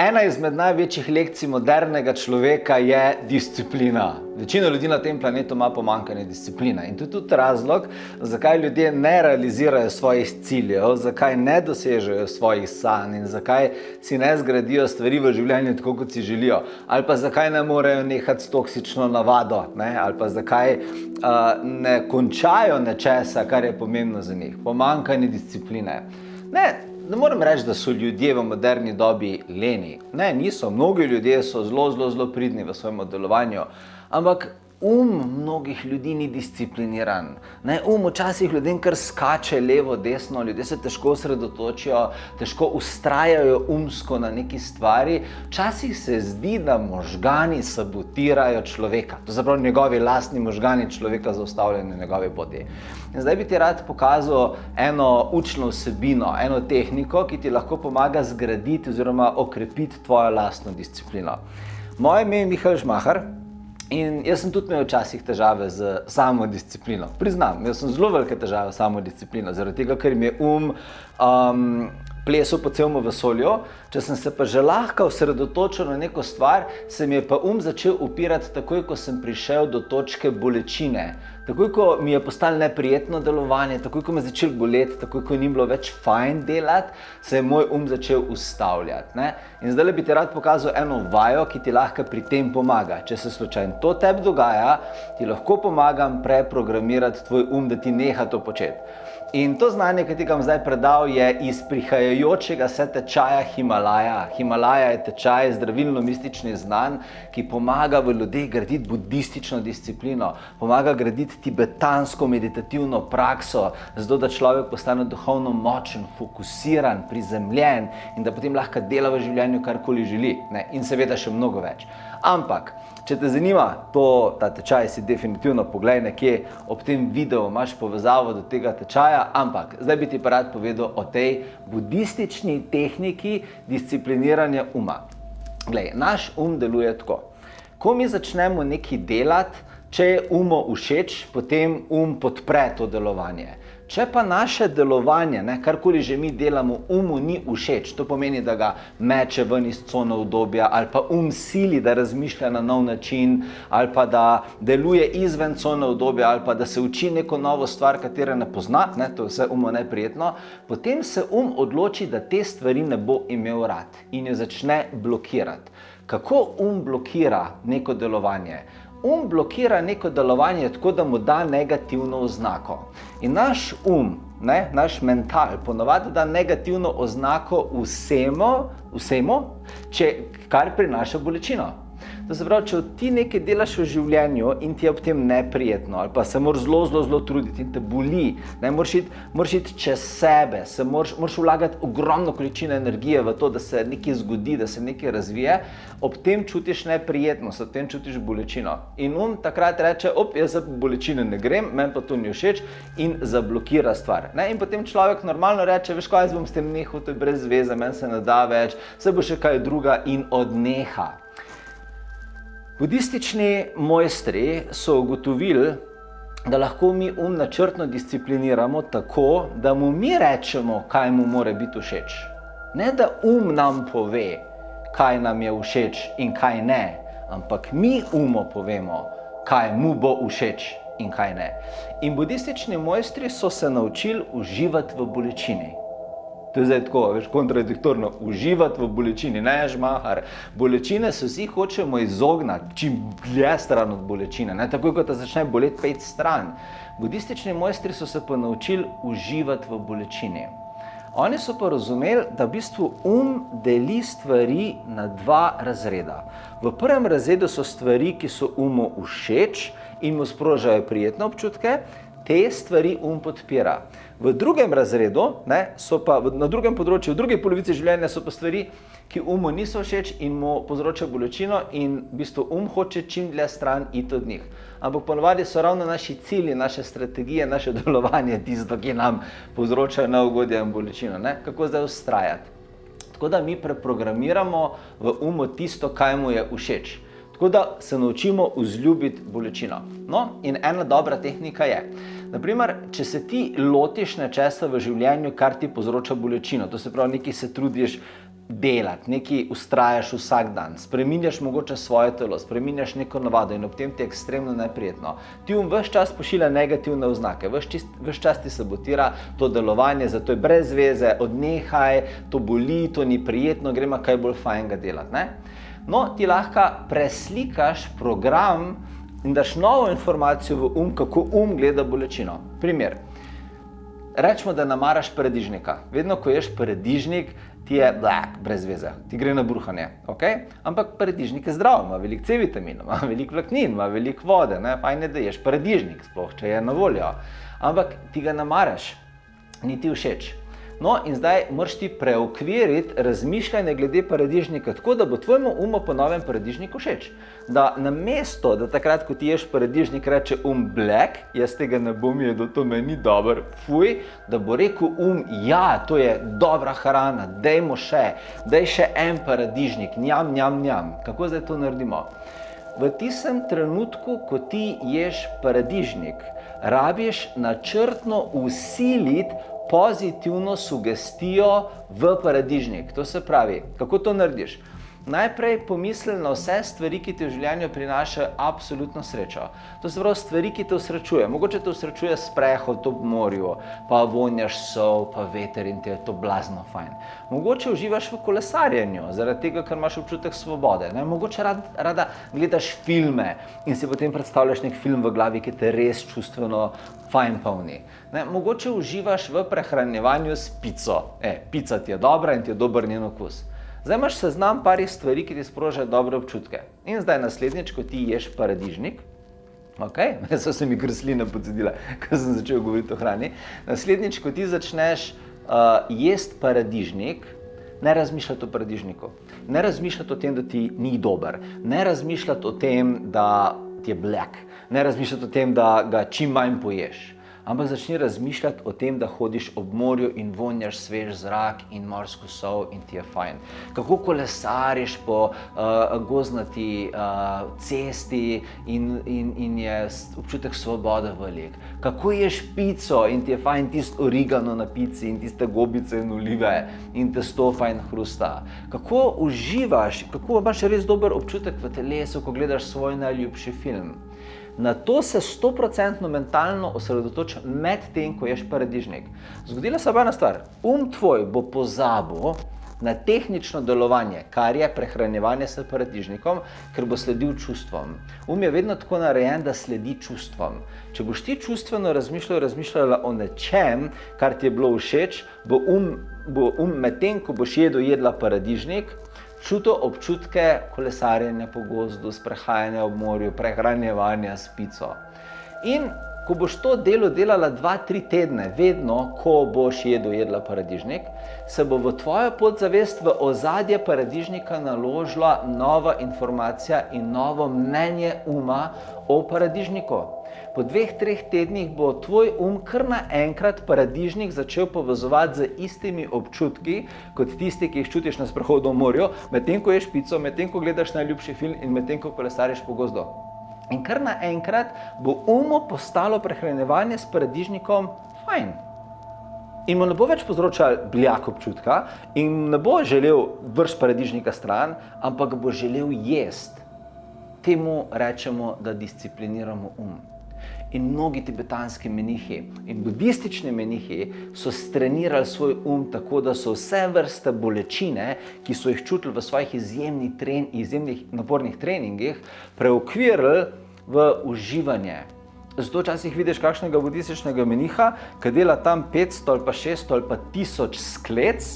Ena izmed največjih lekcij modernega človeka je disciplina. Večina ljudi na tem planetu ima pomanjkanje discipline in to je tudi razlog, zakaj ljudje ne realizirajo svojih ciljev, zakaj ne dosežejo svojih sanj in zakaj si ne zgradijo stvari v življenju tako, kot si želijo. Ali pa zakaj ne morejo nehati s toksično navado, ali pa zakaj ne končajo nečesa, kar je pomembno za njih. Pomanjkanje discipline. Ne moram reči, da so ljudje v moderni dobi leni. Ne, niso. Mnogi ljudje so zelo pridni v svojem delovanju, ampak mnogih ljudi ni discipliniran. Včasih ljudem kar skače levo, desno, ljudje se težko osredotočijo, težko vztrajajo umsko na neki stvari. Včasih se zdi, da možgani sabotirajo človeka. To se pravi, njegovi lastni možgani človeka zaustavljajo na njegovi poti. In zdaj bi ti rad pokazal eno učno vsebino, eno tehniko, ki ti lahko pomaga zgraditi oziroma okrepiti tvojo lastno disciplino. Moje ime je Mihael Žmahar. In jaz sem tudi imel včasih težave z samodisciplino. Priznam, imel sem zelo velike težave s samodisciplino, zaradi tega, ker mi je plesal po celem vesolju. Če sem se pa že lahko osredotočil na neko stvar, se mi je pa začel upirati takoj, ko sem prišel do točke bolečine. Takoj, ko mi je postalo neprijetno delovanje, takoj, ko me je začel boleti, takoj, ko ni bilo več fajn delati, se je moj začel ustavljati. In zdaj bi ti rad pokazal eno vajo, ki ti lahko pri tem pomaga. Če se slučajno to tebi dogaja, ti lahko pomagam preprogramirati tvoj da ti neha to početi. In to znanje, ki ti ga bom zdaj predal, je iz prihajajočega se tečaja Himalaja. Himalaja je tečaj zdravilno-mističnih znanj, ki pomaga v ljudeh graditi budistično disciplino, pomaga graditi tibetansko meditativno prakso, zato da človek postane duhovno močen, fokusiran, prizemljen in da potem lahko dela v življenju karkoli želi. In seveda še mnogo več. Ampak, če te zanima ta tečaj, si definitivno poglej nekje ob tem videu, imaš povezavo do tega tečaja, ampak zdaj bi ti pa rad povedal o tej budistični tehniki discipliniranja uma. Glej, naš deluje tako. Ko mi začnemo nekaj delati, če je všeč, potem podpre to delovanje. Če pa naše delovanje, karkoli že mi delamo, ni všeč, to pomeni, da ga meče ven iz cone udobja, ali pa sili, da razmišlja na nov način, ali pa da deluje izven cone udobja, ali pa da se uči neko novo stvar, katero ne pozna, to je vse neprijetno, potem se odloči, da te stvari ne bo imel rad in jo začne blokirati. Kako blokira neko delovanje? Blokira neko delovanje tako, da mu da negativno oznako. In naš naš mental ponavadi da negativno oznako vsemu, kar prinaša bolečino. To se pravi, če ti nekaj delaš v življenju in ti je ob tem neprijetno, ali pa se moraš zelo truditi in te boli, moraš iti čez sebe, moraš vlagati ogromno količino energije v to, da se nekaj zgodi, da se nekaj razvije, ob tem čutiš neprijetnost, ob tem čutiš bolečino. In takrat reče, jaz za bolečine ne grem, meni pa to ni všeč in zablokira stvar. In potem človek normalno reče, veš kaj, jaz bom s tem nehal, to je brez veze, meni se ne da več, se bo še kaj druga in odneha. Budistični mojstri so ugotovili, da lahko mi načrtno discipliniramo tako, da mu mi rečemo, kaj mu mora biti všeč. Ne da nam pove, kaj nam je všeč in kaj ne, ampak mi povemo, kaj mu bo všeč in kaj ne. In budistični mojstri so se naučili uživati v bolečini. To je zdaj tako, kontradiktorno, uživati v bolečini, Žmahar. Bolečine se vsi hočemo izognati, čim dlje stran od bolečine, takoj, ko te začne boleti, pejti stran. Budistični mojstri so se pa naučili uživati v bolečini. Oni so pa razumeli, da v bistvu deli stvari na dva razreda. V prvem razredu so stvari, ki so všeč in mu sprožajo prijetne občutke, te stvari podpira. V drugem razredu, na drugem področju, v drugi polovici življenja so pa stvari, ki niso všeč in mu povzročajo bolečino in v bistvu hoče čim dlje stran iti od njih. Ampak ponavadi so ravno naši cilji, naše strategije, naše delovanje tisto, ki nam povzročajo neugodje in bolečino. Kako zdaj vztrajati? Tako da mi preprogramiramo v tisto, kaj mu je všeč. Tako da se naučimo vzljubiti bolečino. In ena dobra tehnika je, naprimer, če se ti lotiš nečesa v življenju, kar ti povzroča bolečino, to se pravi, nekaj se trudiš delati, nekaj vztrajaš vsak dan, spreminjaš mogoče svoje telo, spreminjaš neko navado in ob tem ti je ekstremno neprijetno. Ti ves čas pošilja negativne oznake, ves čas ti sabotira to delovanje, zato je brez veze, odnehaj, to boli, to ni prijetno, gremo kaj bolj fajnega delati, ne? No, ti lahko preslikaš program in daš novo informacijo v kako gleda bolečino. Primer. Rečemo, da namaraš paradižnika. Vedno, ko ješ paradižnik, ti je brez veze, ti gre na bruhanje, okay? Ampak paradižnik je zdrav, ima veliko C-vitaminov, ima veliko vlaknin, ima veliko vode, ne? Fajn je, da ješ paradižnik, sploh če je na voljo. Ampak ti ga namaraš, ni ti všeč. No, in zdaj moraš ti preokviriti razmišljanje glede paradižnika, tako da bo tvojemu po novem paradižnik všeč. Da namesto, da takrat, ko ti ješ paradižnik, reče black, jaz tega ne bom jedel, to meni dobro, fuj, da bo rekel ja, to je dobra hrana, dajmo daj še en paradižnik, njam, njam, njam. Kako zdaj to naredimo? V tistem trenutku, ko ti ješ paradižnik, rabiš načrtno vsiliti pozitivno sugestijo v paradižnik. To se pravi, kako to narediš? Najprej pomisli na vse stvari, ki ti v življenju prinašajo absolutno srečo. To se pravi stvari, ki te osrečuje. Mogoče te osrečuje sprehod ob morju, pa vonjaš sol, pa veter in ti je to blazno fajn. Mogoče uživaš v kolesarjenju, zaradi tega, ker imaš občutek svobode. Ne? Mogoče rada gledaš filme in si potem predstavljaš nek film v glavi, ki te res čustveno fajn polni. Ne? Mogoče uživaš v prehranjevanju s pico. Pica ti je dobra in ti je dober njen okus. Zdaj imaš seznam parih stvari, ki ti sprožajo dobre občutke. In zdaj naslednjič, ko ti ješ paradižnik, so se mi krsline pocedile, ko sem začel govoriti o hrani, naslednjič, ko ti začneš jesti paradižnik, ne razmišljati o paradižniku, ne razmišljati o tem, da ti ni dober, ne razmišljati o tem, da ti je black, ne razmišljati o tem, da ga čim manj poješ. Ampak začni razmišljati o tem, da hodiš ob morju in vonjaš svež zrak in morsko sol in ti je fajn. Kako kolesariš po gozdnati cesti in je občutek svobode velik. Kako ješ pico in ti je fajn tisto origano na pici in tiste gobice in olive in testo fajn hrusta. Kako uživaš, kako imaš res dober občutek v telesu, ko gledaš svoj najljubši film. Na to se 100% mentalno osredotoči med tem, ko ješ paradižnik. Zgodila se ena stvar. Tvoj bo pozabil na tehnično delovanje, kar je prehranjevanje s paradižnikom, ker bo sledil čustvom. Je vedno tako narejen, da sledi čustvom. Če boš ti čustveno razmišljala o nečem, kar ti je bilo všeč, bo medtem, ko boš jedla paradižnik, čutil občutke kolesarjenja po gozdu, sprehajanja ob morju, prehranjevanja s pico. In ko boš to delala 2-3 tedne, vedno, ko boš jedla paradižnik, se bo v tvojo podzavest v ozadje paradižnika naložila nova informacija in novo mnenje o paradižniku. Po 2-3 tednih bo tvoj kar naenkrat paradižnik začel povezovati z istimi občutki, kot tisti, ki jih čutiš na sprehodu v morju, medtem ko ješ pico, medtem ko gledaš najljubši film in medtem ko kolesariš po gozdu. In kar naenkrat bo postalo prehranjevanje s paradižnikom fajn. In mu ne bo več povzročal bljak občutka in ne bo želel vrš paradižnika stran, ampak bo želel jesti. Temu rečemo, da discipliniramo In mnogi tibetanski menihi in budistični menihi so strenirali svoj tako, da so vse vrste bolečine, ki so jih čutili v svojih izjemnih napornih treningih, preokvirili v uživanje. Zato včasih vidiš kakšnega budističnega meniha, ki dela tam 500 ali pa 600 ali pa 1000 sklec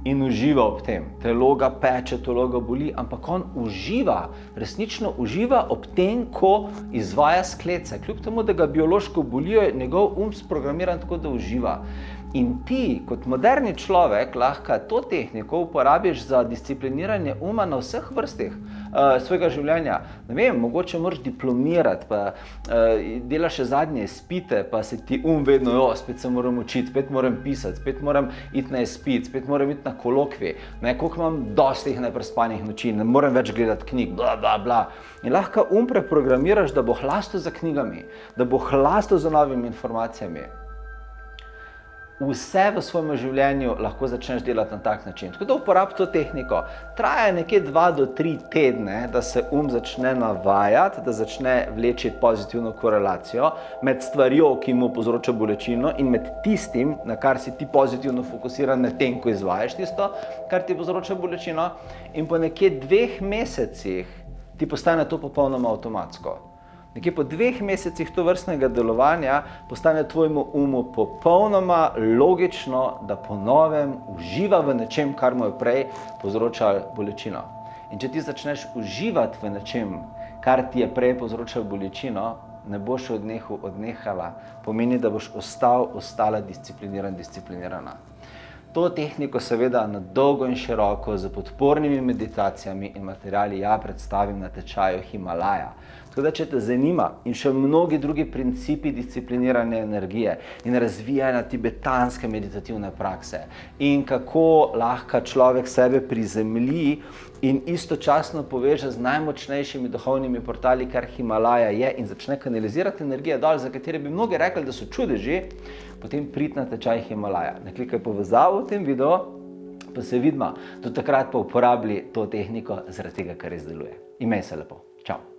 in uživa ob tem. Telo ga peče, telo ga boli, ampak on uživa, resnično uživa ob tem, ko izvaja sklece. Kljub temu, da ga biološko bolijo, je njegov sprogramiran tako, da uživa. In ti, kot moderni človek, lahko to tehniko uporabiš za discipliniranje na vseh vrstah svojega življenja. Ne vem, mogoče moraš diplomirati, pa delaš še zadnje izpite, pa se ti vedno, spet se moram učiti, spet moram pisati, spet moram iti na izpit, spet moram iti na kolokvij, koliko imam dosti neprespanih noči, ne morem več gledati knjig, bla, bla, bla. In lahko preprogramiraš, da bo hlasto za knjigami, da bo hlasto za novimi informacijami. vse v svojem življenju lahko začneš delati na tak način. Tako da uporabi to tehniko. Traja nekje 2 do 3 tedne, da se začne navajati, da začne vleči pozitivno korelacijo med stvarjo, ki mu povzroča bolečino, in med tistim, na kar si ti pozitivno fokusiran, med tem, ko izvajaš tisto, kar ti povzroča bolečino. In po nekje 2 mesecih ti postane to popolnoma avtomatsko. Nekje po 2 mesecih tovrstnega delovanja postane tvojemu umu popolnoma logično, da po novem uživa v nečem, kar mu je prej povzročalo bolečino. In če ti začneš uživati v nečem, kar ti je prej povzročalo bolečino, ne boš odnehala, pomeni, da boš ostala disciplinirana. To tehniko seveda na dolgo in široko z podpornimi meditacijami in materiali predstavim na tečaju Himalaja. Tako da, če te zanima in še mnogi drugi principi disciplinirane energije in razvijanja tibetanske meditativne prakse in kako lahko človek sebe prizemlji in istočasno poveže z najmočnejšimi duhovnimi portali, kar Himalaja je, in začne kanalizirati energije dol, za katere bi mnogi rekli, da so čudeži, potem prid na tečaj Himalaja. Naklikaj povezavo v tem videu, pa se vidimo. Do takrat pa uporabi to tehniko zaradi tega, kar res deluje. Imej se lepo. Čau.